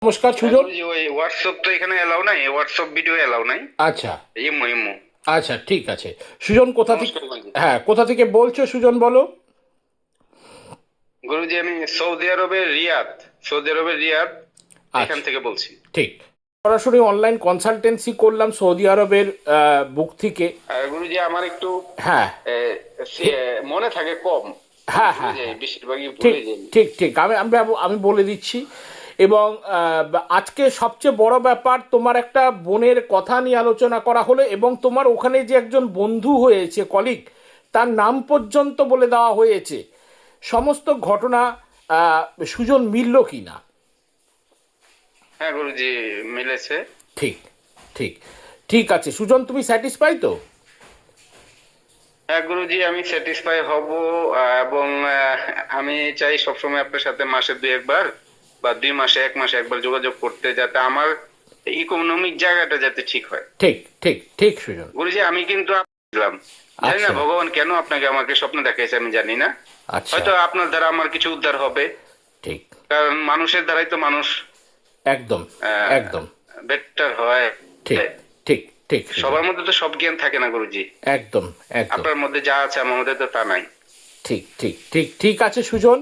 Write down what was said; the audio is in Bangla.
নমস্কার সুজন। গুরুজি, ওই হোয়াটসঅ্যাপ তো এখানে এলাও নাই, হোয়াটসঅ্যাপ ভিডিও এলাও নাই। আচ্ছা ইমো ইমো। আচ্ছা, ঠিক আছে সুজন, কোথা থেকে? নমস্কার গুরুজি। হ্যাঁ, কোথা থেকে বলছো সুজন, বলো। গুরুজি, আমি সৌদি আরবের রিয়াদ এখান আচ্ছা, থেকে বলছি। ঠিক। সরাসরি অনলাইন কনসালটেন্সি করলাম সৌদি আরবের বুক থেকে। আর গুরুজি, আমার একটু হ্যাঁ মনে থাকে কম, আমি হ্যাঁ ভুলে হ্যাঁ যাই, হ্যাঁ, বেশিরভাগই ঠিক ভুলে যাই। ঠিক ঠিক, আমি আমি বলে দিচ্ছি। এবং আজকে সবচেয়ে বড় ব্যাপার, তোমার একটা বোনের কথা নিয়ে আলোচনা করা হলো, এবং তোমার ওখানে যে একজন বন্ধু হয়েছে, কলিগ, তার নাম পর্যন্ত বলে দেওয়া হয়েছে। সমস্ত ঘটনা আহ, সুজন মিলল কি না? হ্যাঁ গুরুজি, মিলেছে। ঠিক ঠিক ঠিক আছে সুজন, তুমি স্যাটিসফাই তো? হ্যাঁ গুরুজি, আমি স্যাটিসফাই হব। এবং আমি চাই সবসময় আপনার সাথে মাসে দুই একবার বা 2 মাসে 1 মাসে একবার যোগাযোগ করতে, যাতে আমার ইকোনমিক জায়গাটা যাতে ঠিক হয়। ঠিক ঠিক ঠিক সুজন। গুরুজি, আমি কিন্তু ছিলাম, জানি না আচ্ছা ভগবান কেন আপনাকে আমাকে স্বপ্ন দেখাইছে, আমি জানি না। আচ্ছা, হয়তো আপনার দ্বারা আমার কিছু উদ্ধার হবে, ঠিক, কারণ মানুষের দ্বারাই তো মানুষ একদম একদম, বেটার হয়। ঠিক ঠিক ঠিক সুজন, সবার মধ্যে তো সব জ্ঞান থাকে না গুরুজি। একদম একদম, আপনার মধ্যে যা আছে আমার মধ্যে তো তা নাই। ঠিক ঠিক ঠিক ঠিক আছে সুজন।